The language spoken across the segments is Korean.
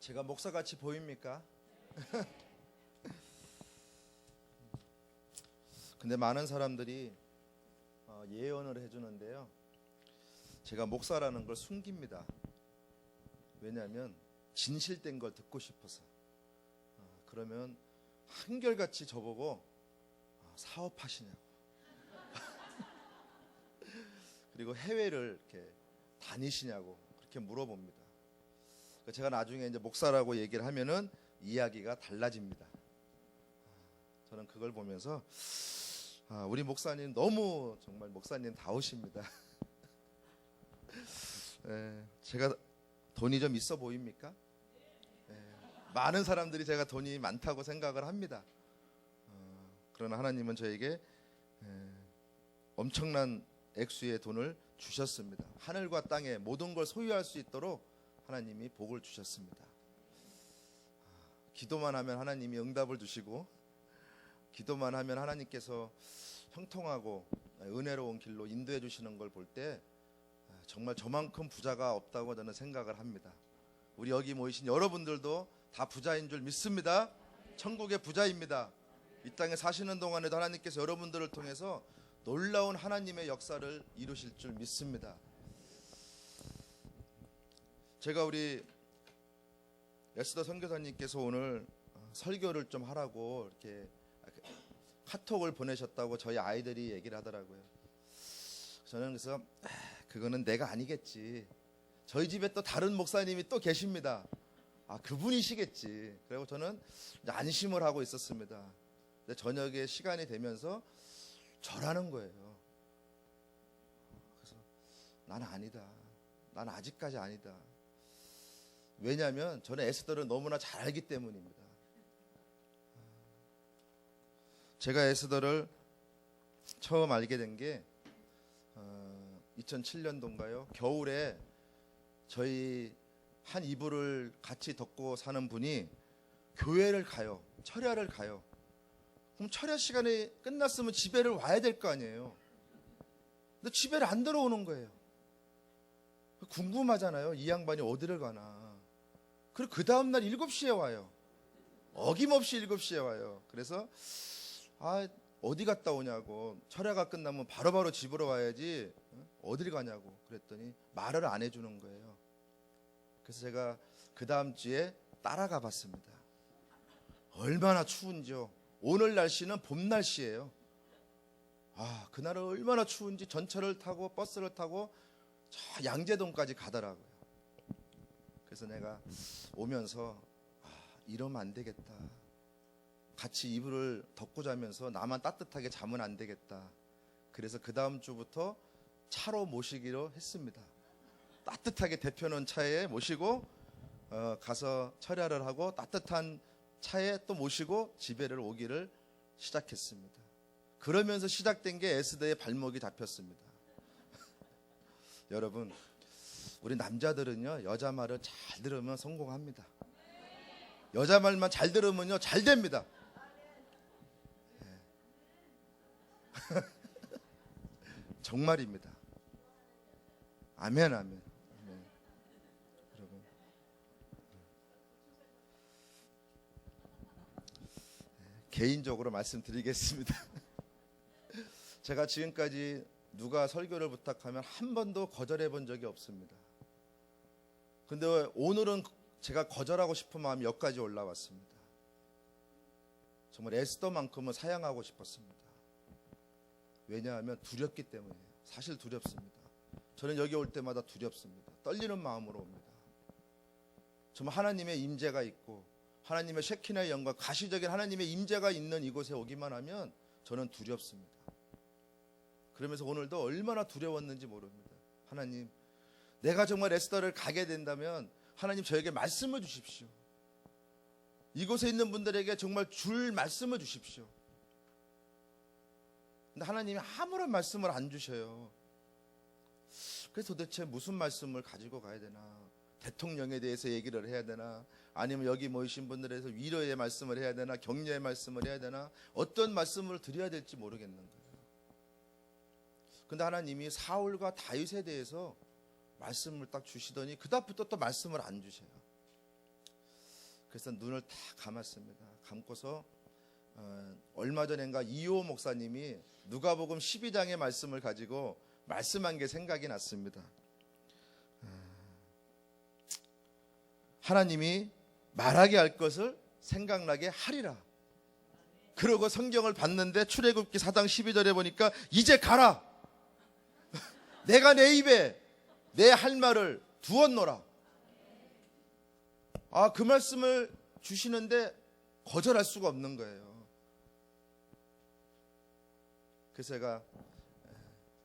제가 목사같이 보입니까? 근데 많은 사람들이 예언을 해주는데요, 제가 목사라는 걸 숨깁니다. 왜냐하면 진실된 걸 듣고 싶어서. 그러면 한결같이 저보고 사업하시냐고 그리고 해외를 이렇게 다니시냐고 그렇게 물어봅니다. 제가 나중에 이제 목사라고 얘기를 하면은 이야기가 달라집니다. 저는 그걸 보면서 우리 목사님 너무 정말 목사님다우십니다. 제가 돈이 좀 있어 보입니까? 많은 사람들이 제가 돈이 많다고 생각을 합니다. 그러나 하나님은 저에게 엄청난 액수의 돈을 주셨습니다. 하늘과 땅에 모든 걸 소유할 수 있도록 하나님이 복을 주셨습니다. 기도만 하면 하나님이 응답을 주시고, 기도만 하면 하나님께서 형통하고 은혜로운 길로 인도해 주시는 걸 볼 때 정말 저만큼 부자가 없다고 저는 생각을 합니다. 우리 여기 모이신 여러분들도 다 부자인 줄 믿습니다. 천국의 부자입니다. 이 땅에 사시는 동안에도 하나님께서 여러분들을 통해서 놀라운 하나님의 역사를 이루실 줄 믿습니다. 제가 우리 에스더 선교사님께서 오늘 설교를 좀 하라고 이렇게 카톡을 보내셨다고 저희 아이들이 얘기를 하더라고요. 저는 그래서 그거는 내가 아니겠지. 저희 집에 또 다른 목사님이 또 계십니다. 그분이시겠지. 그리고 저는 안심을 하고 있었습니다. 근데 저녁에 시간이 되면서 절하는 거예요. 그래서 나는 아니다. 나는 아직까지 아니다. 왜냐하면 저는 에스더를 너무나 잘 알기 때문입니다. 제가 에스더를 처음 알게 된 게 2007년도인가요? 겨울에 저희 한 이불을 같이 덮고 사는 분이 교회를 가요. 철야를 가요. 그럼 철야 시간이 끝났으면 집에를 와야 될 거 아니에요. 근데 집에를 안 들어오는 거예요. 궁금하잖아요. 이 양반이 어디를 가나. 그리고 그 다음날 7시에 와요. 어김없이 7시에 와요. 그래서 어디 갔다 오냐고. 철야가 끝나면 바로바로 집으로 와야지 어딜 가냐고 그랬더니 말을 안 해주는 거예요. 그래서 제가 그 다음 주에 따라가 봤습니다. 얼마나 추운지요. 오늘 날씨는 봄 날씨예요. 그날은 얼마나 추운지 전철을 타고 버스를 타고 저 양재동까지 가더라고요. 그래서 내가 오면서 이러면 안 되겠다. 같이 이불을 덮고 자면서 나만 따뜻하게 자면 안 되겠다. 그래서 그 다음 주부터 차로 모시기로 했습니다. 따뜻하게 데펴놓은 차에 모시고 가서 철야를 하고 따뜻한 차에 또 모시고 집에를 오기를 시작했습니다. 그러면서 시작된 게 에스더의 발목이 잡혔습니다. 여러분, 우리 남자들은요, 여자 말을 잘 들으면 성공합니다. 여자 말만 잘 들으면요, 잘 됩니다. 정말입니다. 아멘, 아멘. 여러분, 개인적으로 말씀드리겠습니다. 제가 지금까지 누가 설교를 부탁하면 한 번도 거절해 본 적이 없습니다. 근데 오늘은 제가 거절하고 싶은 마음이 여기까지 올라왔습니다. 정말 에스더만큼은 사양하고 싶었습니다. 왜냐하면 두렵기 때문이에요. 사실 두렵습니다. 저는 여기 올 때마다 두렵습니다. 떨리는 마음으로 옵니다. 정말 하나님의 임재가 있고 하나님의 셰키나의 영광, 가시적인 하나님의 임재가 있는 이곳에 오기만 하면 저는 두렵습니다. 그러면서 오늘도 얼마나 두려웠는지 모릅니다. 하나님, 내가 정말 에스더를 가게 된다면 하나님 저에게 말씀을 주십시오. 이곳에 있는 분들에게 정말 줄 말씀을 주십시오. 근데 하나님이 아무런 말씀을 안 주셔요. 그래서 도대체 무슨 말씀을 가지고 가야 되나? 대통령에 대해서 얘기를 해야 되나? 아니면 여기 모이신 분들에 대해서 위로의 말씀을 해야 되나? 격려의 말씀을 해야 되나? 어떤 말씀을 드려야 될지 모르겠는 거예요. 근데 하나님이 사울과 다윗에 대해서 말씀을 딱 주시더니 그다음부터 또 말씀을 안 주셔요. 그래서 눈을 딱 감았습니다. 감고서 얼마 전엔가 이호 목사님이 누가복음 12장의 말씀을 가지고 말씀한 게 생각이 났습니다. 하나님이 말하게 할 것을 생각나게 하리라. 그러고 성경을 봤는데 출애굽기 4장 12절에 보니까 이제 가라. 내가 내 입에 내 할 말을 두었노라. 그 말씀을 주시는데 거절할 수가 없는 거예요. 그래서 제가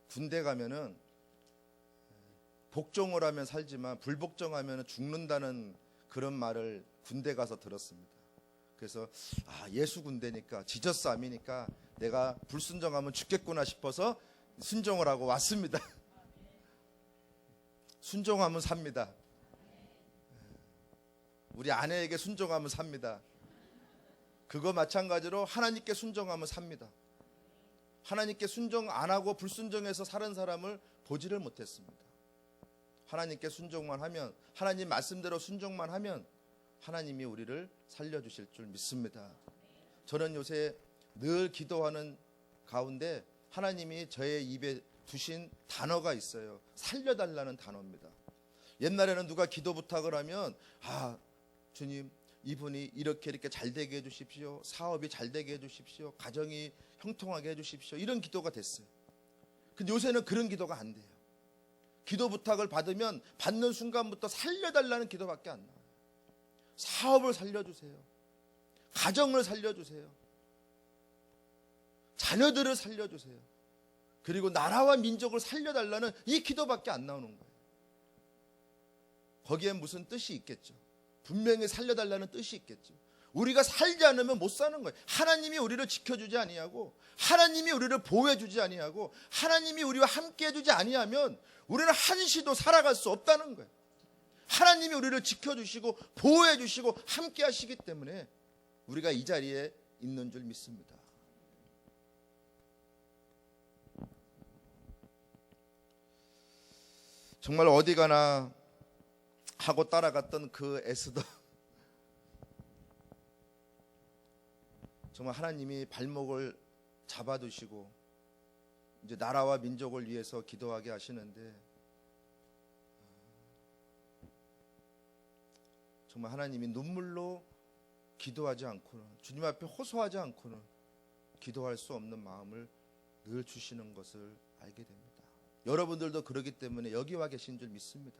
군대 가면은 복종을 하면 살지만 불복종하면 죽는다는 그런 말을 군대 가서 들었습니다. 그래서 예수 군대니까 지저스 암이니까 내가 불순종하면 죽겠구나 싶어서 순종을 하고 왔습니다. 순종하면 삽니다. 우리 아내에게 순종하면 삽니다. 그거 마찬가지로 하나님께 순종하면 삽니다. 하나님께 순종 안 하고 불순종해서 사는 사람을 보지를 못했습니다. 하나님께 순종만 하면, 하나님 말씀대로 순종만 하면 하나님이 우리를 살려주실 줄 믿습니다. 저는 요새 늘 기도하는 가운데 하나님이 저의 입에 두신 단어가 있어요. 살려달라는 단어입니다. 옛날에는 누가 기도 부탁을 하면 주님, 이분이 이렇게 잘 되게 해주십시오. 사업이 잘 되게 해주십시오. 가정이 형통하게 해주십시오. 이런 기도가 됐어요. 근데 요새는 그런 기도가 안 돼요. 기도 부탁을 받으면 받는 순간부터 살려달라는 기도밖에 안 나와요. 사업을 살려주세요. 가정을 살려주세요. 자녀들을 살려주세요. 그리고 나라와 민족을 살려달라는 이 기도밖에 안 나오는 거예요. 거기엔 무슨 뜻이 있겠죠. 분명히 살려달라는 뜻이 있겠죠. 우리가 살지 않으면 못 사는 거예요. 하나님이 우리를 지켜주지 아니하고, 하나님이 우리를 보호해주지 아니하고, 하나님이 우리와 함께해주지 아니하면 우리는 한시도 살아갈 수 없다는 거예요. 하나님이 우리를 지켜주시고 보호해주시고 함께하시기 때문에 우리가 이 자리에 있는 줄 믿습니다. 정말 어디 가나 하고 따라갔던 그 에스더, 정말 하나님이 발목을 잡아두시고 이제 나라와 민족을 위해서 기도하게 하시는데, 정말 하나님이 눈물로 기도하지 않고는, 주님 앞에 호소하지 않고는 기도할 수 없는 마음을 늘 주시는 것을 알게 됩니다. 여러분들도 그러기 때문에 여기 와 계신 줄 믿습니다.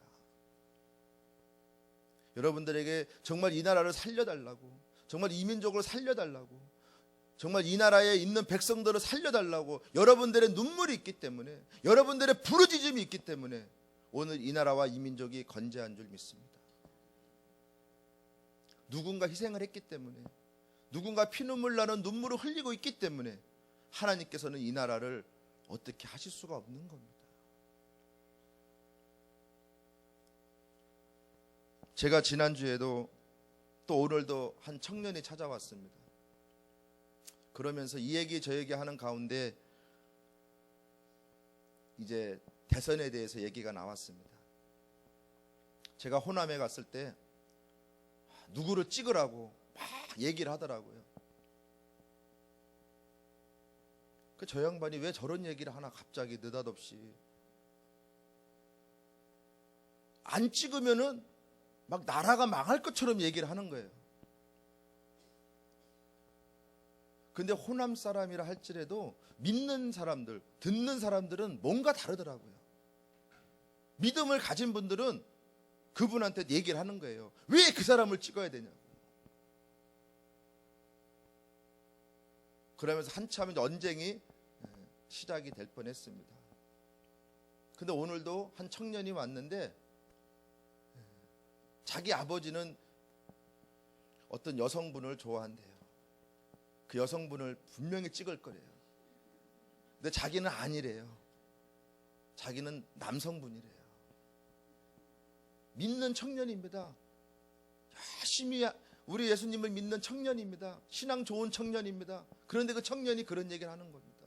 여러분들에게 정말 이 나라를 살려달라고, 정말 이 민족을 살려달라고, 정말 이 나라에 있는 백성들을 살려달라고 여러분들의 눈물이 있기 때문에, 여러분들의 부르짖음이 있기 때문에 오늘 이 나라와 이 민족이 건재한 줄 믿습니다. 누군가 희생을 했기 때문에, 누군가 피눈물 나는 눈물을 흘리고 있기 때문에 하나님께서는 이 나라를 어떻게 하실 수가 없는 겁니다. 제가 지난주에도 또 오늘도 한 청년이 찾아왔습니다. 그러면서 이 얘기 저 얘기 하는 가운데 이제 대선에 대해서 얘기가 나왔습니다. 제가 호남에 갔을 때 누구를 찍으라고 막 얘기를 하더라고요. 저 양반이 왜 저런 얘기를 하나 갑자기 느닷없이. 안 찍으면은 막 나라가 망할 것처럼 얘기를 하는 거예요. 근데 호남 사람이라 할지라도 믿는 사람들, 듣는 사람들은 뭔가 다르더라고요. 믿음을 가진 분들은 그분한테 얘기를 하는 거예요. 왜 그 사람을 찍어야 되냐고. 그러면서 한참 언쟁이 시작이 될 뻔했습니다. 근데 오늘도 한 청년이 왔는데 자기 아버지는 어떤 여성분을 좋아한대요. 그 여성분을 분명히 찍을 거래요. 근데 자기는 아니래요. 자기는 남성분이래요. 믿는 청년입니다. 열심히 우리 예수님을 믿는 청년입니다. 신앙 좋은 청년입니다. 그런데 그 청년이 그런 얘기를 하는 겁니다.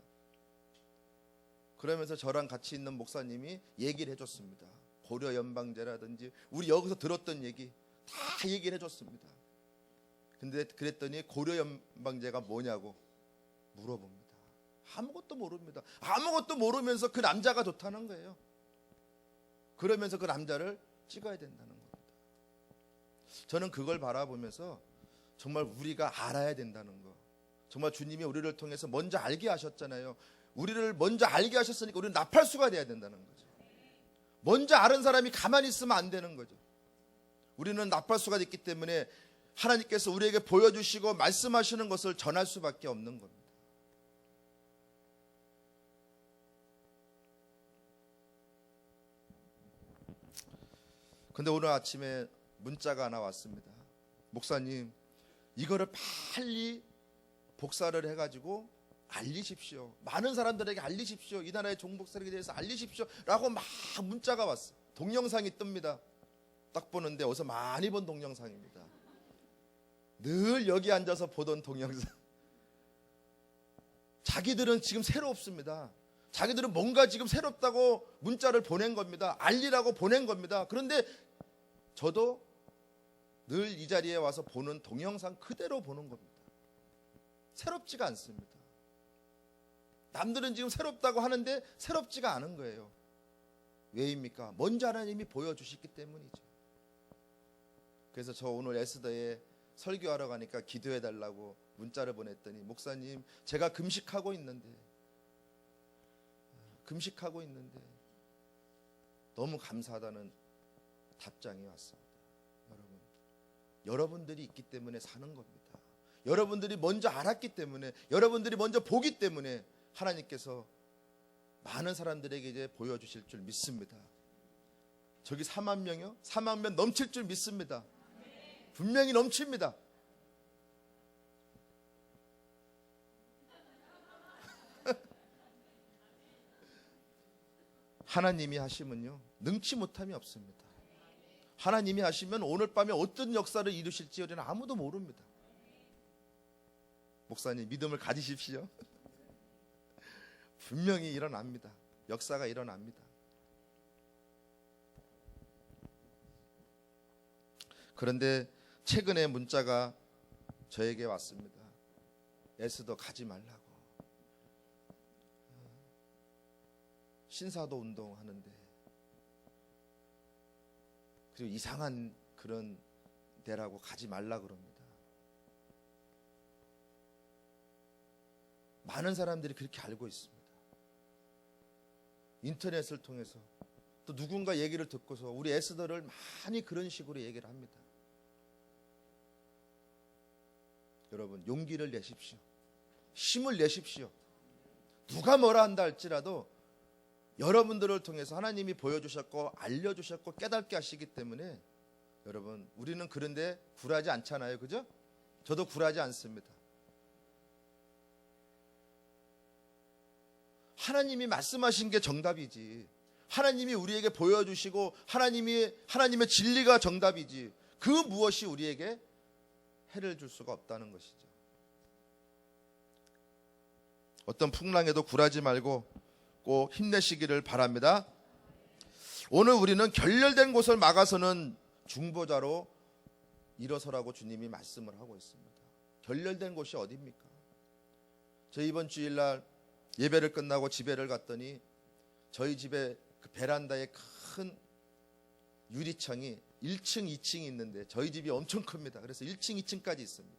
그러면서 저랑 같이 있는 목사님이 얘기를 해줬습니다. 고려 연방제라든지 우리 여기서 들었던 얘기 다 얘기를 해줬습니다. 근데 그랬더니 고려 연방제가 뭐냐고 물어봅니다. 아무것도 모릅니다. 아무것도 모르면서 그 남자가 좋다는 거예요. 그러면서 그 남자를 찍어야 된다는 겁니다. 저는 그걸 바라보면서 정말 우리가 알아야 된다는 거. 정말 주님이 우리를 통해서 먼저 알게 하셨잖아요. 우리를 먼저 알게 하셨으니까 우리는 나팔수가 돼야 된다는 거죠. 먼저 아는 사람이 가만히 있으면 안 되는 거죠. 우리는 나팔수가 됐기 때문에 하나님께서 우리에게 보여주시고 말씀하시는 것을 전할 수밖에 없는 겁니다. 근데 오늘 아침에 문자가 하나 왔습니다. 목사님, 이거를 빨리 복사를 해가지고 알리십시오. 많은 사람들에게 알리십시오. 이 나라의 종복사에 대해서 알리십시오. 라고 막 문자가 왔어. 동영상이 뜹니다. 딱 보는데 어디서 많이 본 동영상입니다. 늘 여기 앉아서 보던 동영상. 자기들은 지금 새롭습니다. 자기들은 뭔가 지금 새롭다고 문자를 보낸 겁니다. 알리라고 보낸 겁니다. 그런데 저도 늘 이 자리에 와서 보는 동영상 그대로 보는 겁니다. 새롭지가 않습니다. 남들은 지금 새롭다고 하는데 새롭지가 않은 거예요. 왜입니까? 먼저 하나님이 보여주셨기 때문이죠. 그래서 저 오늘 에스더에 설교하러 가니까 기도해 달라고 문자를 보냈더니, 목사님, 제가 금식하고 있는데 너무 감사하다는 답장이 왔습니다. 여러분들이 있기 때문에 사는 겁니다. 여러분들이 먼저 알았기 때문에, 여러분들이 먼저 보기 때문에 하나님께서 많은 사람들에게 이제 보여주실 줄 믿습니다. 저기 4만 명이요? 4만 명 넘칠 줄 믿습니다. 분명히 넘칩니다. 하나님이 하시면요, 능치 못함이 없습니다. 하나님이 하시면 오늘 밤에 어떤 역사를 이루실지 우리는 아무도 모릅니다. 목사님, 믿음을 가지십시오. 분명히 일어납니다. 역사가 일어납니다. 그런데 최근에 문자가 저에게 왔습니다. 에스더 가지 말라고. 신사도 운동하는데, 그리고 이상한 그런 데라고 가지 말라 그럽니다. 많은 사람들이 그렇게 알고 있습니다. 인터넷을 통해서 또 누군가 얘기를 듣고서 우리 에스더를 많이 그런 식으로 얘기를 합니다. 여러분, 용기를 내십시오. 힘을 내십시오. 누가 뭐라 한다 할지라도 여러분들을 통해서 하나님이 보여주셨고 알려주셨고 깨닫게 하시기 때문에, 여러분, 우리는 그런데 굴하지 않잖아요. 그죠? 저도 굴하지 않습니다. 하나님이 말씀하신 게 정답이지, 하나님이 우리에게 보여주시고 하나님의 진리가 정답이지, 그 무엇이 우리에게 해를 줄 수가 없다는 것이죠. 어떤 풍랑에도 굴하지 말고 꼭 힘내시기를 바랍니다. 오늘 우리는 결렬된 곳을 막아서는 중보자로 일어서라고 주님이 말씀을 하고 있습니다. 결렬된 곳이 어디입니까? 저 이번 주일날 예배를 끝나고 집에를 갔더니 저희 집에 그 베란다에 큰 유리창이 1층, 2층이 있는데, 저희 집이 엄청 큽니다. 그래서 1층, 2층까지 있습니다.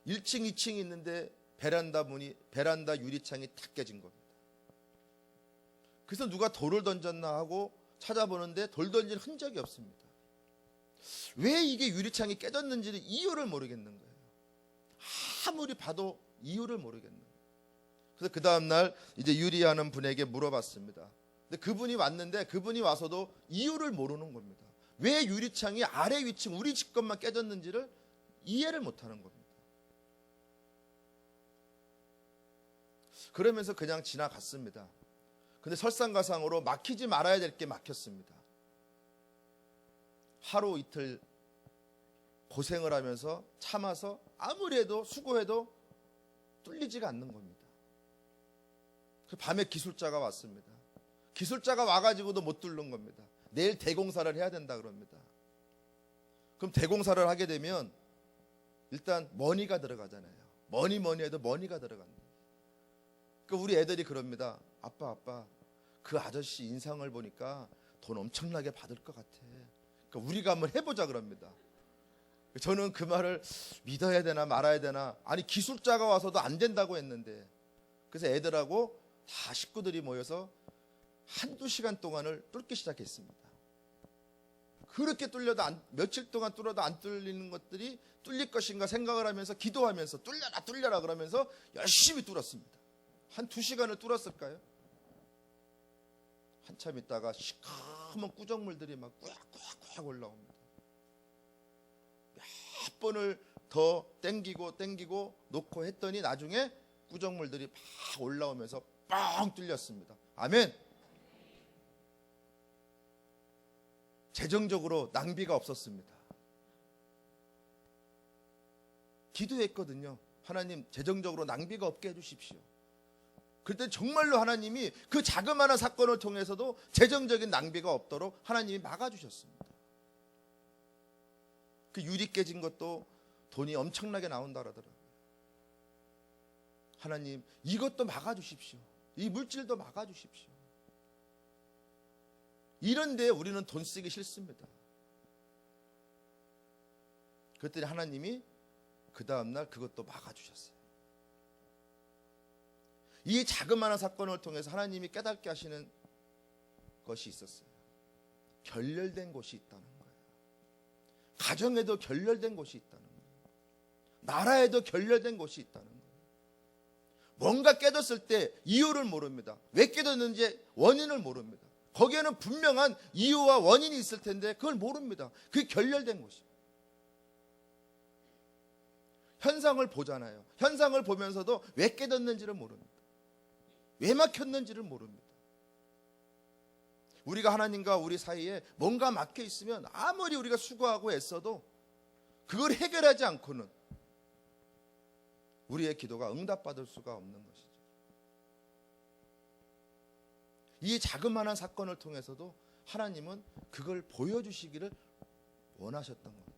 1층, 2층이 있는데 베란다 유리창이 탁 깨진 겁니다. 그래서 누가 돌을 던졌나 하고 찾아보는데 돌 던진 흔적이 없습니다. 왜 이게 유리창이 깨졌는지를 이유를 모르겠는 거예요. 아무리 봐도 이유를 모르겠는 거예요. 그래서 그 다음날 이제 유리하는 분에게 물어봤습니다. 근데 그분이 왔는데, 그분이 와서도 이유를 모르는 겁니다. 왜 유리창이 아래 위층 우리 집 것만 깨졌는지를 이해를 못하는 겁니다. 그러면서 그냥 지나갔습니다. 근데 설상가상으로 막히지 말아야 될 게 막혔습니다. 하루 이틀 고생을 하면서 참아서 아무리 해도 수고해도 뚫리지가 않는 겁니다. 밤에 기술자가 왔습니다. 기술자가 와가지고도 못 뚫는 겁니다. 내일 대공사를 해야 된다 그럽니다. 그럼 대공사를 하게 되면 일단 머니가 들어가잖아요. 뭐니 해도 머니가 들어간다. 그러니까 우리 애들이 그럽니다. 아빠 그 아저씨 인상을 보니까 돈 엄청나게 받을 것 같아. 그러니까 우리가 한번 해보자 그럽니다. 저는 그 말을 믿어야 되나 말아야 되나. 아니 기술자가 와서도 안 된다고 했는데. 그래서 애들하고 다 식구들이 모여서 한두 시간 동안을 뚫기 시작했습니다. 그렇게 뚫려도 며칠 동안 뚫어도 안 뚫리는 것들이 뚫릴 것인가 생각을 하면서 기도하면서 뚫려라 그러면서 열심히 뚫었습니다. 한 2시간을 뚫었을까요? 한참 있다가 시커먼 꾸정물들이 막 꾸역꾸역 올라옵니다. 몇 번을 더 땡기고 놓고 했더니 나중에 꾸정물들이 막 올라오면서 뻥 뚫렸습니다. 아멘. 재정적으로 낭비가 없었습니다. 기도했거든요. 하나님 재정적으로 낭비가 없게 해주십시오. 그때 정말로 하나님이 그 자그마한 사건을 통해서도 재정적인 낭비가 없도록 하나님이 막아주셨습니다. 그 유리 깨진 것도 돈이 엄청나게 나온다 그러더라고요. 하나님 이것도 막아주십시오. 이 물질도 막아주십시오. 이런데 우리는 돈 쓰기 싫습니다. 그랬더니 하나님이 그 다음날 그것도 막아주셨어요. 이 자그마한 사건을 통해서 하나님이 깨닫게 하시는 것이 있었어요. 결렬된 곳이 있다는 거예요. 가정에도 결렬된 곳이 있다는 거예요. 나라에도 결렬된 곳이 있다는 거예요. 뭔가 깨졌을 때 이유를 모릅니다. 왜 깨졌는지 원인을 모릅니다. 거기에는 분명한 이유와 원인이 있을 텐데 그걸 모릅니다. 그게 결렬된 곳이에요. 현상을 보잖아요. 현상을 보면서도 왜 깨졌는지를 모릅니다. 왜 막혔는지를 모릅니다. 우리가 하나님과 우리 사이에 뭔가 막혀 있으면 아무리 우리가 수고하고 애써도 그걸 해결하지 않고는 우리의 기도가 응답받을 수가 없는 것이죠. 이 자그마한 사건을 통해서도 하나님은 그걸 보여주시기를 원하셨던 겁니다.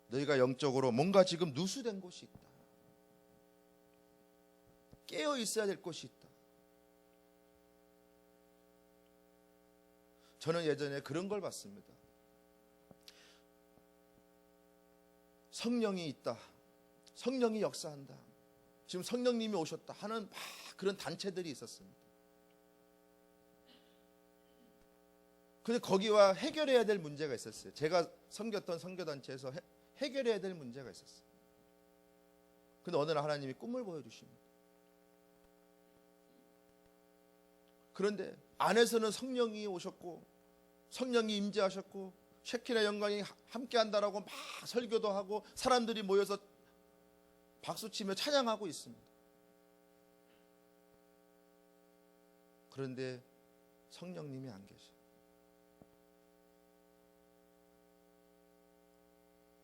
너희가 영적으로 뭔가 지금 누수된 곳이 있다. 깨어 있어야 될 곳이 있다. 저는 예전에 그런 걸 봤습니다. 성령이 있다. 성령이 역사한다. 지금 성령님이 오셨다 하는 막 그런 단체들이 있었습니다. 근데 거기와 해결해야 될 문제가 있었어요. 제가 섬겼던 선교단체에서 해결해야 될 문제가 있었어요. 근데 어느 날 하나님이 꿈을 보여주십니다. 그런데 안에서는 성령이 오셨고 성령이 임재하셨고 셰키나 영광이 함께한다라고 막 설교도 하고 사람들이 모여서 박수치며 찬양하고 있습니다. 그런데 성령님이 안 계셔.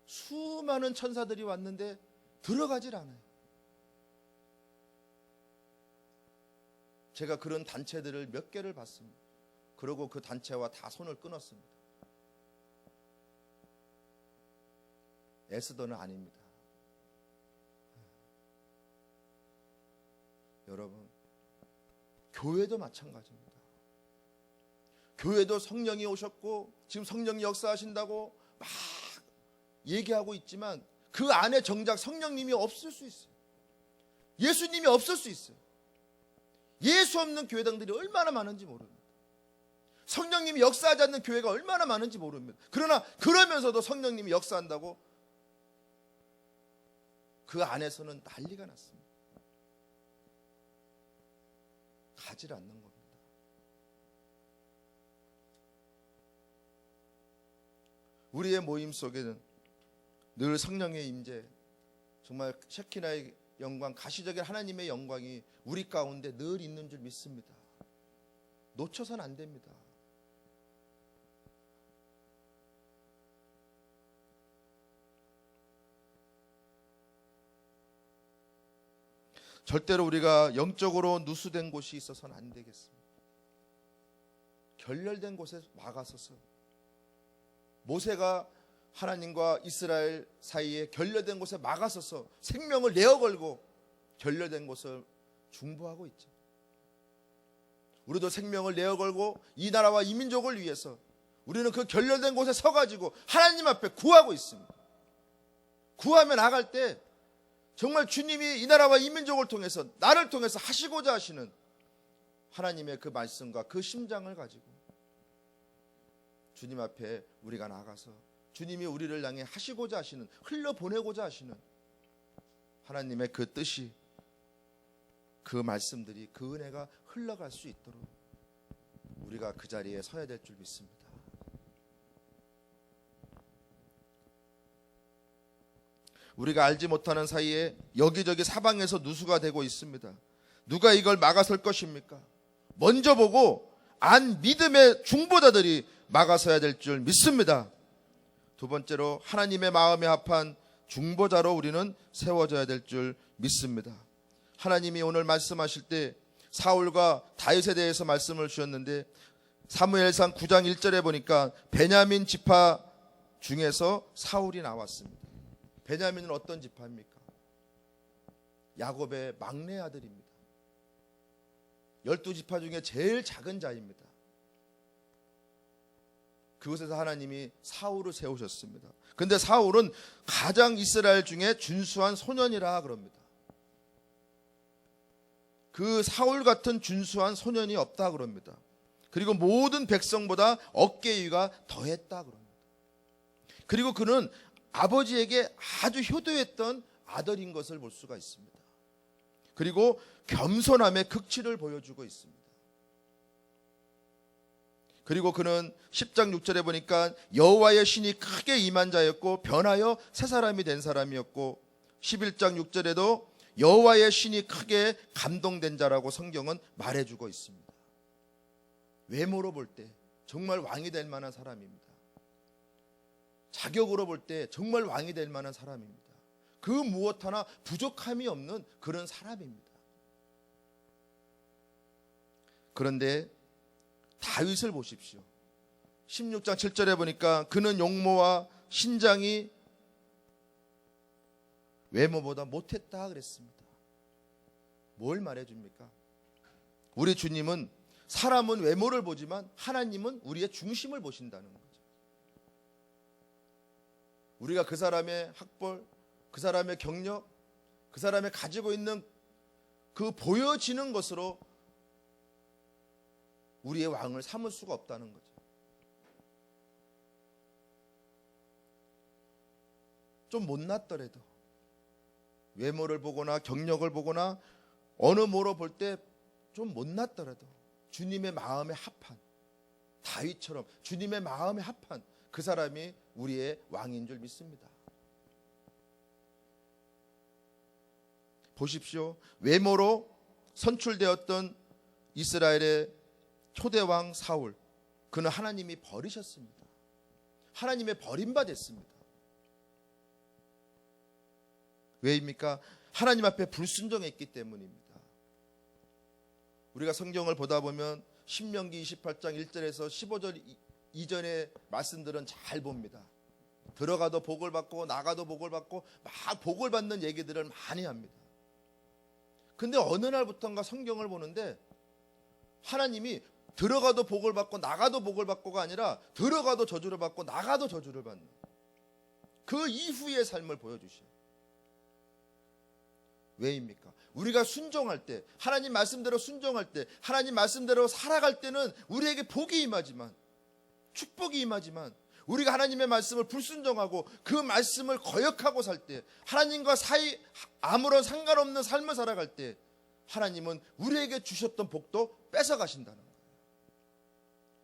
수많은 천사들이 왔는데 들어가질 않아요. 제가 그런 단체들을 몇 개를 봤습니다. 그리고 그 단체와 다 손을 끊었습니다. 에스더는 아닙니다. 여러분, 교회도 마찬가지입니다. 교회도 성령이 오셨고 지금 성령이 역사하신다고 막 얘기하고 있지만 그 안에 정작 성령님이 없을 수 있어요. 예수님이 없을 수 있어요. 예수 없는 교회당들이 얼마나 많은지 모릅니다. 성령님이 역사하지 않는 교회가 얼마나 많은지 모릅니다. 그러나 그러면서도 성령님이 역사한다고 그 안에서는 난리가 났습니다. 가지 않는 겁니다. 우리의 모임 속에는 늘 성령의 임재, 정말 셰키나의 영광, 가시적인 하나님의 영광이 우리 가운데 늘 있는 줄 믿습니다. 놓쳐서는 안 됩니다. 절대로 우리가 영적으로 누수된 곳이 있어서는 안 되겠습니다. 결렬된 곳에 막아서서 모세가 하나님과 이스라엘 사이에 결렬된 곳에 막아서서 생명을 내어 걸고 결렬된 곳을 중보하고 있죠. 우리도 생명을 내어 걸고 이 나라와 이 민족을 위해서 우리는 그 결렬된 곳에 서가지고 하나님 앞에 구하고 있습니다. 구하며 나갈 때 정말 주님이 이 나라와 이 민족을 통해서 나를 통해서 하시고자 하시는 하나님의 그 말씀과 그 심장을 가지고 주님 앞에 우리가 나가서 주님이 우리를 향해 하시고자 하시는, 흘려보내고자 하시는 하나님의 그 뜻이, 그 말씀들이, 그 은혜가 흘러갈 수 있도록 우리가 그 자리에 서야 될 줄 믿습니다. 우리가 알지 못하는 사이에 여기저기 사방에서 누수가 되고 있습니다. 누가 이걸 막아설 것입니까? 먼저 보고 안 믿음의 중보자들이 막아서야 될 줄 믿습니다. 두 번째로 하나님의 마음에 합한 중보자로 우리는 세워져야 될 줄 믿습니다. 하나님이 오늘 말씀하실 때 사울과 다윗에 대해서 말씀을 주셨는데 사무엘상 9장 1절에 보니까 베냐민 지파 중에서 사울이 나왔습니다. 베냐민은 어떤 지파입니까? 야곱의 막내 아들입니다. 12지파 중에 제일 작은 자입니다. 그곳에서 하나님이 사울을 세우셨습니다. 근데 사울은 가장 이스라엘 중에 준수한 소년이라 그럽니다. 그 사울 같은 준수한 소년이 없다 그럽니다. 그리고 모든 백성보다 어깨 위가 더했다 그럽니다. 그리고 그는 아버지에게 아주 효도했던 아들인 것을 볼 수가 있습니다. 그리고 겸손함의 극치를 보여주고 있습니다. 그리고 그는 10장 6절에 보니까 여호와의 신이 크게 임한 자였고 변하여 새 사람이 된 사람이었고 11장 6절에도 여호와의 신이 크게 감동된 자라고 성경은 말해주고 있습니다. 외모로 볼 때 정말 왕이 될 만한 사람입니다. 자격으로 볼 때 정말 왕이 될 만한 사람입니다. 그 무엇 하나 부족함이 없는 그런 사람입니다. 그런데 다윗을 보십시오. 16장 7절에 보니까 그는 용모와 신장이 외모보다 못했다 그랬습니다. 뭘 말해줍니까? 우리 주님은 사람은 외모를 보지만 하나님은 우리의 중심을 보신다는 거죠. 우리가 그 사람의 학벌, 그 사람의 경력, 그 사람의 가지고 있는 그 보여지는 것으로 우리의 왕을 삼을 수가 없다는 거죠. 좀 못났더라도 외모를 보거나 경력을 보거나 어느 뭐로 볼 때 좀 못났더라도 주님의 마음에 합한 다윗처럼 주님의 마음에 합한 그 사람이 우리의 왕인 줄 믿습니다. 보십시오. 외모로 선출되었던 이스라엘의 초대왕 사울, 그는 하나님이 버리셨습니다. 하나님의 버림받았습니다. 왜입니까? 하나님 앞에 불순종했기 때문입니다. 우리가 성경을 보다 보면 신명기 28장 1절에서 15절 이전의 말씀들은 잘 봅니다. 들어가도 복을 받고 나가도 복을 받고 막 복을 받는 얘기들을 많이 합니다. 근데 어느 날부터인가 성경을 보는데 하나님이 들어가도 복을 받고 나가도 복을 받고가 아니라 들어가도 저주를 받고 나가도 저주를 받는 그 이후의 삶을 보여주셔요. 왜입니까? 우리가 순종할 때, 하나님 말씀대로 순종할 때, 하나님 말씀대로 살아갈 때는 우리에게 복이 임하지만, 축복이 임하지만, 우리가 하나님의 말씀을 불순종하고 그 말씀을 거역하고 살 때, 하나님과 사이 아무런 상관없는 삶을 살아갈 때 하나님은 우리에게 주셨던 복도 뺏어가신다는 거예요.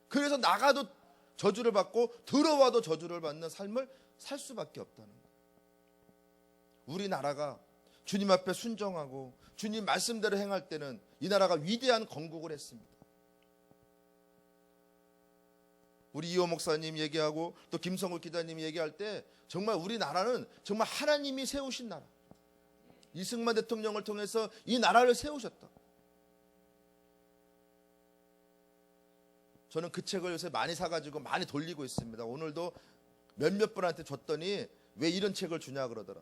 그래서 나가도 저주를 받고 들어와도 저주를 받는 삶을 살 수밖에 없다는 거예요. 우리나라가 주님 앞에 순종하고 주님 말씀대로 행할 때는 이 나라가 위대한 건국을 했습니다. 우리 이호 목사님 얘기하고 또 김성우 기자님 얘기할 때 정말 우리나라는 정말 하나님이 세우신 나라, 이승만 대통령을 통해서 이 나라를 세우셨다. 저는 그 책을 요새 많이 사가지고 많이 돌리고 있습니다. 오늘도 몇몇 분한테 줬더니 왜 이런 책을 주냐 그러더라.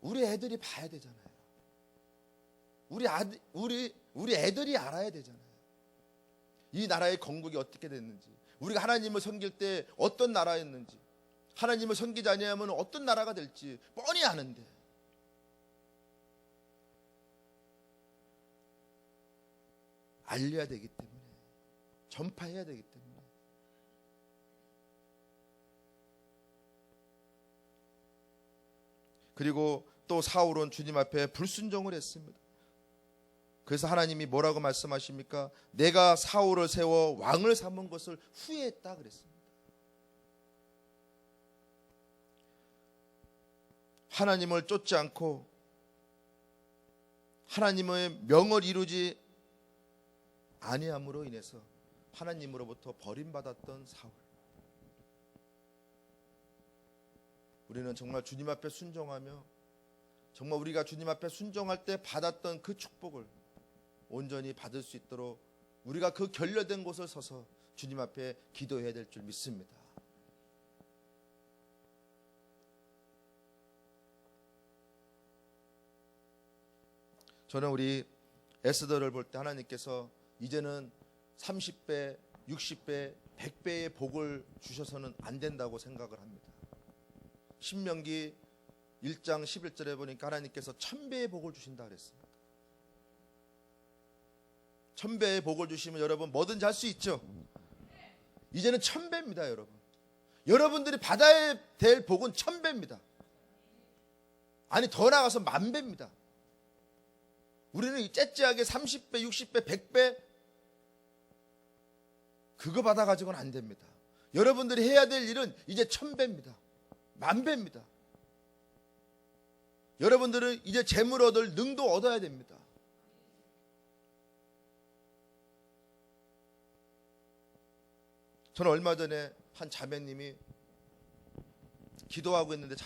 우리 애들이 봐야 되잖아요. 우리 애들이 알아야 되잖아요. 이 나라의 건국이 어떻게 됐는지, 우리가 하나님을 섬길 때 어떤 나라였는지, 하나님을 섬기지 아니하면 어떤 나라가 될지 뻔히 아는데 알려야 되기 때문에, 전파해야 되기 때문에. 그리고 또 사울은 주님 앞에 불순종을 했습니다. 그래서 하나님이 뭐라고 말씀하십니까? 내가 사울을 세워 왕을 삼은 것을 후회했다 그랬습니다. 하나님을 쫓지 않고 하나님의 명을 이루지 아니함으로 인해서 하나님으로부터 버림받았던 사울. 우리는 정말 주님 앞에 순종하며, 정말 우리가 주님 앞에 순종할 때 받았던 그 축복을 온전히 받을 수 있도록 우리가 그 결려된 곳을 서서 주님 앞에 기도해야 될 줄 믿습니다. 저는 우리 에스더를 볼 때 하나님께서 이제는 30배, 60배, 100배의 복을 주셔서는 안 된다고 생각을 합니다. 신명기 1장 11절에 보니까 하나님께서 1000배의 복을 주신다 그랬습니다. 1000배의 복을 주시면 여러분 뭐든지 할 수 있죠. 이제는 1000배입니다. 여러분, 여러분들이 받아야 될 복은 1000배입니다. 아니 더 나아가서 10,000배입니다. 우리는 째째하게 30배, 60배, 100배 그거 받아가지고는 안 됩니다. 여러분들이 해야 될 일은 이제 1000배입니다. 10,000배입니다. 여러분들은 이제 재물 얻을 능도 얻어야 됩니다. 저는 얼마 전에 한 자매님이 기도하고 있는데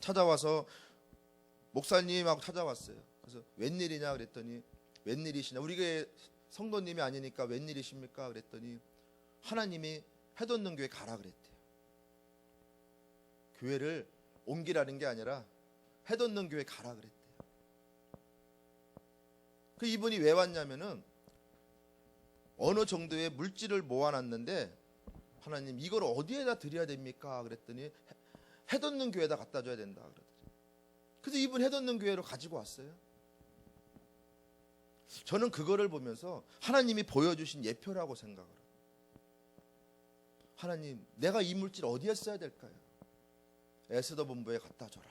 찾아와서 목사님하고 찾아왔어요. 그래서 웬일이냐 그랬더니, 웬일이시냐, 우리 교회 성도님이 아니니까 웬일이십니까 그랬더니 하나님이 해돋는 교회 가라 그랬대요. 교회를 옮기라는 게 아니라 해돋는 교회 가라 그랬대요. 그 이분이 왜 왔냐면은 어느 정도의 물질을 모아놨는데, 하나님 이걸 어디에다 드려야 됩니까 그랬더니 해돋는 교회에다 갖다 줘야 된다 그러더라고요. 그래서 이분 해돋는 교회로 가지고 왔어요. 저는 그거를 보면서 하나님이 보여주신 예표라고 생각을 해요. 하나님, 내가 이 물질 어디에 써야 될까요? 에스더 본부에 갖다 줘라.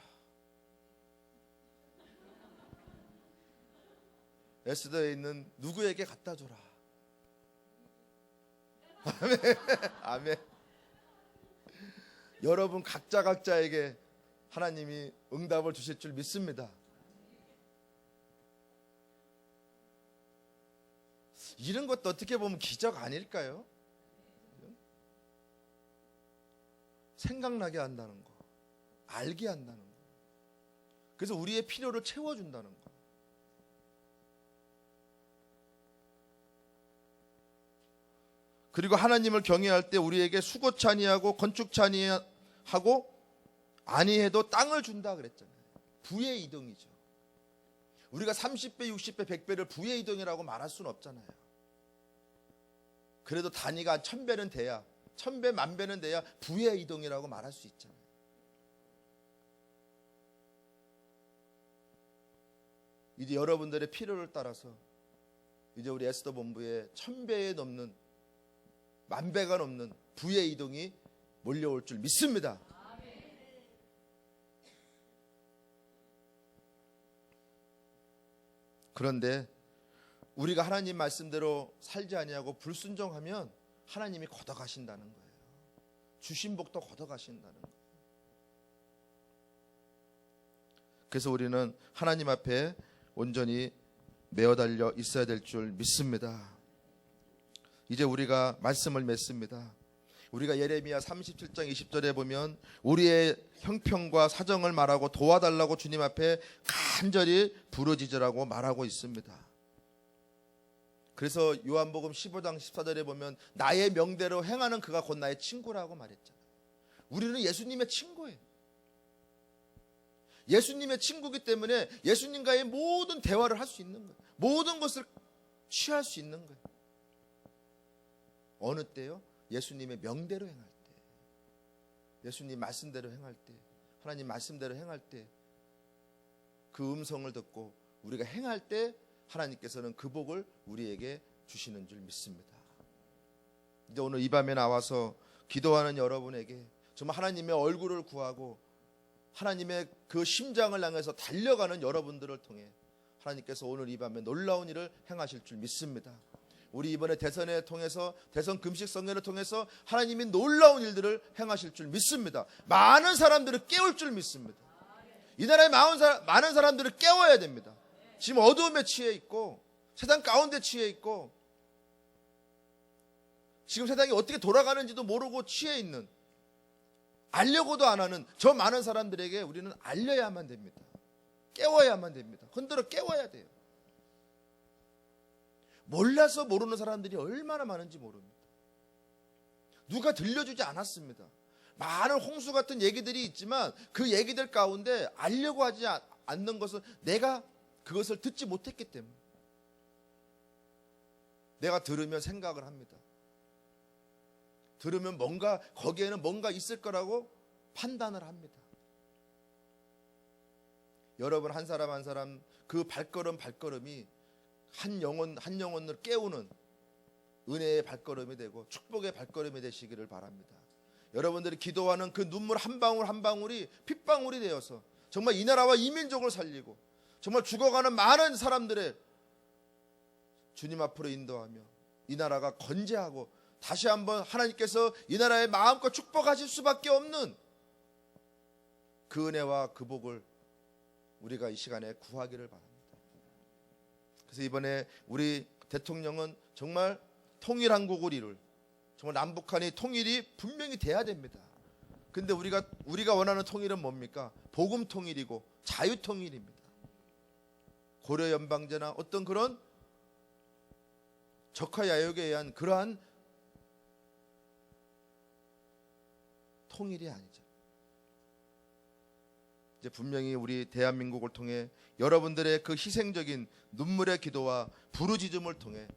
에스더에 있는 누구에게 갖다 줘라. 아멘. 아멘. 여러분 각자에게 하나님이 응답을 주실 줄 믿습니다. 이런 것도 어떻게 보면 기적 아닐까요? 생각나게 한다는 거, 알게 한다는 거, 그래서 우리의 필요를 채워준다는 거. 그리고 하나님을 경외할 때 우리에게 수고치 아니하고 건축치 아니하고 아니해도 땅을 준다 그랬잖아요. 부의 이동이죠. 우리가 30배, 60배, 100배를 부의 이동이라고 말할 수는 없잖아요. 그래도 단위가 한 1000배는 돼야, 1000배, 10,000배는 돼야 부의 이동이라고 말할 수 있잖아요. 이제 여러분들의 필요를 따라서 이제 우리 에스더 본부에 1000배에 넘는, 10,000배가 넘는 부의 이동이 몰려올 줄 믿습니다. 그런데 우리가 하나님 말씀대로 살지 아니하고 불순종하면 하나님이 걷어가신다는 거예요. 주신 복도 걷어가신다는 거예요. 그래서 우리는 하나님 앞에 온전히 매어 달려 있어야 될 줄 믿습니다. 이제 우리가 말씀을 맺습니다. 우리가 예레미야 37장 20절에 보면 우리의 형편과 사정을 말하고 도와달라고 주님 앞에 간절히 부르짖으라고 말하고 있습니다. 그래서 요한복음 15장 14절에 보면 나의 명대로 행하는 그가 곧 나의 친구라고 말했잖아요. 우리는 예수님의 친구예요. 예수님의 친구이기 때문에 예수님과의 모든 대화를 할 수 있는 거예요. 모든 것을 취할 수 있는 거예요. 어느 때요? 예수님의 명대로 행할 때, 예수님 말씀대로 행할 때, 하나님 말씀대로 행할 때, 그 음성을 듣고 우리가 행할 때 하나님께서는 그 복을 우리에게 주시는 줄 믿습니다. 이제 오늘 이 밤에 나와서 기도하는 여러분에게 정말 하나님의 얼굴을 구하고 하나님의 그 심장을 향해서 달려가는 여러분들을 통해 하나님께서 오늘 이 밤에 놀라운 일을 행하실 줄 믿습니다. 우리 이번에 대선을 통해서, 대선 금식 성회를 통해서 하나님이 놀라운 일들을 행하실 줄 믿습니다. 많은 사람들을 깨울 줄 믿습니다. 이 나라의 많은 사람들을 깨워야 됩니다. 지금 어두움에 취해 있고 세상 가운데 취해 있고 지금 세상이 어떻게 돌아가는지도 모르고 취해 있는, 알려고도 안 하는 저 많은 사람들에게 우리는 알려야만 됩니다. 깨워야만 됩니다. 흔들어 깨워야 돼요. 몰라서 모르는 사람들이 얼마나 많은지 모릅니다. 누가 들려주지 않았습니다. 많은 홍수 같은 얘기들이 있지만 그 얘기들 가운데 알려고 하지 않는 것은 내가 그것을 듣지 못했기 때문에, 내가 들으면 생각을 합니다. 들으면 뭔가 거기에는 뭔가 있을 거라고 판단을 합니다. 여러분 한 사람 한 사람 그 발걸음이 한 영혼을 깨우는 은혜의 발걸음이 되고 축복의 발걸음이 되시기를 바랍니다. 여러분들이 기도하는 그 눈물 한 방울 한 방울이 핏방울이 되어서 정말 이 나라와 이 민족을 살리고 정말 죽어가는 많은 사람들의 주님 앞으로 인도하며 이 나라가 건재하고 다시 한번 하나님께서 이 나라의 마음껏 축복하실 수밖에 없는 그 은혜와 그 복을 우리가 이 시간에 구하기를 바랍니다. 그래서 이번에 우리 대통령은 정말 통일한국을 이룰, 정말 남북한이 통일이 분명히 돼야 됩니다. 근데 우리가 원하는 통일은 뭡니까? 복음 통일이고 자유 통일입니다. 고려 연방제나 어떤 그런 적화 야욕에 의한 그러한 통일이 아니죠. 이제 분명히 우리 대한민국을 통해 여러분들의 그 희생적인 눈물의 기도와 부르짖음을 통해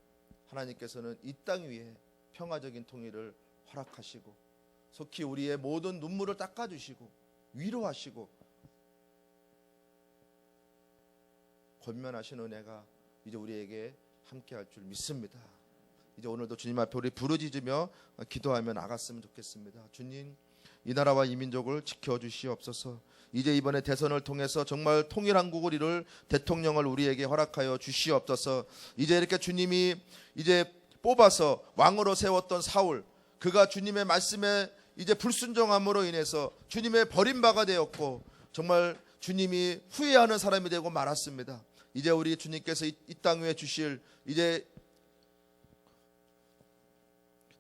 하나님께서는 이 땅 위에 평화적인 통일을 허락하시고 속히 우리의 모든 눈물을 닦아주시고 위로하시고 권면하신 은혜가 이제 우리에게 함께할 줄 믿습니다. 이제 오늘도 주님 앞에 우리 부르짖으며 기도하며 나갔으면 좋겠습니다. 주님, 이 나라와 이 민족을 지켜주시옵소서. 이제 이번에 대선을 통해서 정말 통일한국을 이룰 대통령을 우리에게 허락하여 주시옵소서. 이제 이렇게 주님이 이제 뽑아서 왕으로 세웠던 사울, 그가 주님의 말씀에 이제 불순종함으로 인해서 주님의 버림바가 되었고 정말 주님이 후회하는 사람이 되고 말았습니다. 이제 우리 주님께서 이 땅 위에 주실 이제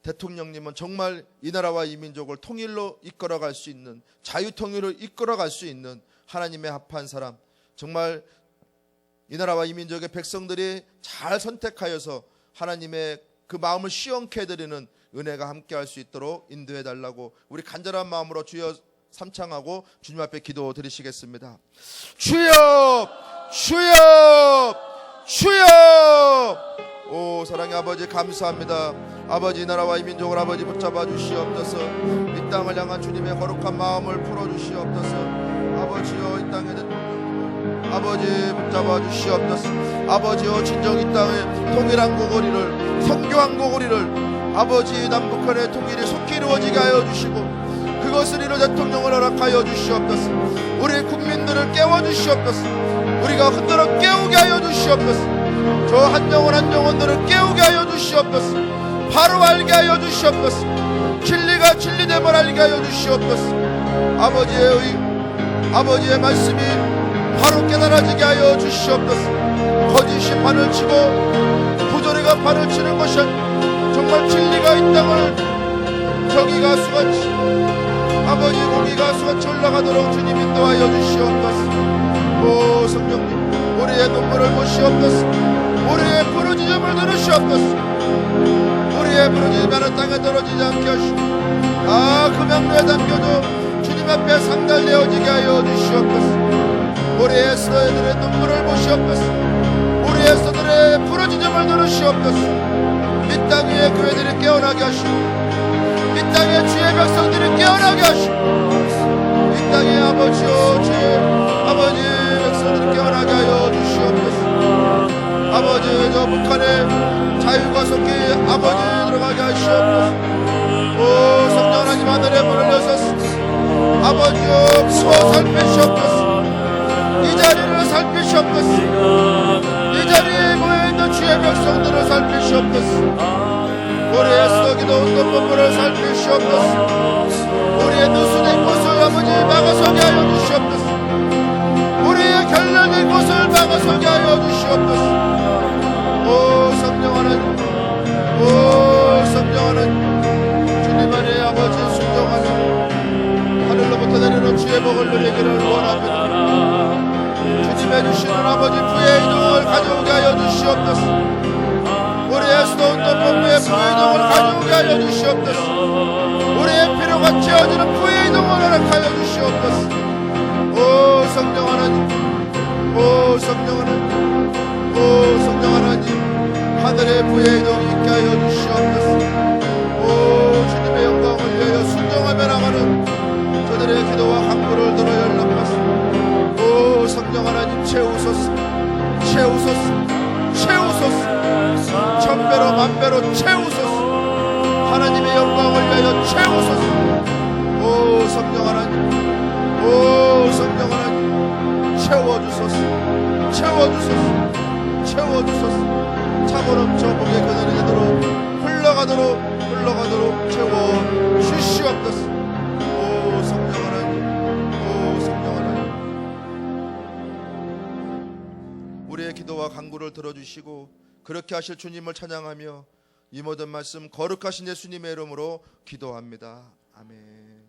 대통령님은 정말 이 나라와 이 민족을 통일로 이끌어갈 수 있는, 자유통일로 이끌어갈 수 있는 하나님의 합한 사람, 정말 이 나라와 이 민족의 백성들이 잘 선택하여서 하나님의 그 마음을 시원케 해드리는 은혜가 함께할 수 있도록 인도해달라고 우리 간절한 마음으로 주여 삼창하고 주님 앞에 기도 드리시겠습니다. 주여, 주여, 주여. 오 사랑의 아버지 감사합니다. 아버지 이 나라와 이 민족을 아버지 붙잡아 주시옵소서. 이 땅을 향한 주님의 거룩한 마음을 풀어주시옵소서. 아버지여 이 땅에 아버지 붙잡아 주시옵소서. 아버지여 진정 이 땅에 통일한국을 이룰, 선교한국을 이룰 아버지 남북한의 통일이 속히 이루어지게 하여 주시고 그것을 이룰 대통령을 허락하여 주시옵소서. 우리 국민들을 깨워주시옵소서. 우리가 흔들어 깨우게 하여 주시옵소서. 저 한 영혼 한 영혼들을 깨우게 하여 주시옵소서. 바로 알게 하여 주시옵소서. 진리가 진리됨을 알게 하여 주시옵소서. 아버지의 말씀이 바로 깨달아지게 하여 주시옵소서. 거짓이 판을 치고 부조리가 판을 치는 것이 정말 진리가 이 땅을 저기가 수같이 아버지 고기가 수같이 올라가도록 주님 인도하여 주시옵소서. 오 성령님 우리의 눈물을 보시옵소서. 우리의 부르짖음을 들으시옵소서. 우리의 부르짖음이 하늘 땅에 떨어지지 않게 하시고 그 명료에 담겨도 주님 앞에 상달되어지게 하여 주시옵소서. 우리 에스더들의 눈물을 보시옵소서. 우리 에스더들의 부르짖음을 들으시옵소서. 이 땅 위에 교회들이 깨어나게 하시고 이 땅의 주의 백성들이 깨어나게 하시고 이 땅의 아버지여 주의 아버지 백성들이 깨어나게 하여 주시옵소서. 아버지 저 북한의 자유가 속히 아버지 들어가게 하시옵소서. 오 성령 하나님 하늘의 문을 여셨소서. 아버지여 부어 살피시옵소서. 이 자리를 살피시옵소서. 이 자리에 모여있는 주의 백성들을 살피시옵소서. 우리의 썩이도 온돈 본부를 살피시옵소서. 우리의 누수된 곳을 아버지 막아서게 하여 주시옵소서. 우리의 결렬된 곳을 막아서게 하여 주시옵소서. 오 성령 하나님, 오 성령 하나님, 주님 안에 아버지 순종하며 하늘로부터 내리는 주의 복을 누리기를 원합니다. 주님의 주시는 아버지 부의 이동을 가져오게 하여 주시옵소서. 우리 에스더 온돈 본부의 부의 이동을 가져오게 하여 주시옵소서. 우리의 필요가 채워지는 부의 이동을 허락하여 주시옵소서. 오 성령 하나님, 오 성령 하나님, 오 성령 하나님, 하늘의 부의 이동이 있게 하여 주시옵소서. 오 주님의 영광을 위하여 순종하며 나가는 저들의 기도와 간구를 들어 연락하소서. 오 성령 하나님 채우소서. 채우소서. 채우소서. 천배로 만배로 채우소서. 하나님의 영광을 위하여 채우소서. 오 성령 하나님, 오 성령 하나님 채워주소서. 채워주소서. 채워주소서. 차고 넘쳐 목에 그늘이 되도록 흘러가도록 흘러가도록 채워 주시옵소서. 오 성령 하나님, 오 성령 하나님, 우리의 기도와 간구를 들어주시고 그렇게 하실 주님을 찬양하며 이 모든 말씀 거룩하신 예수님의 이름으로 기도합니다. 아멘.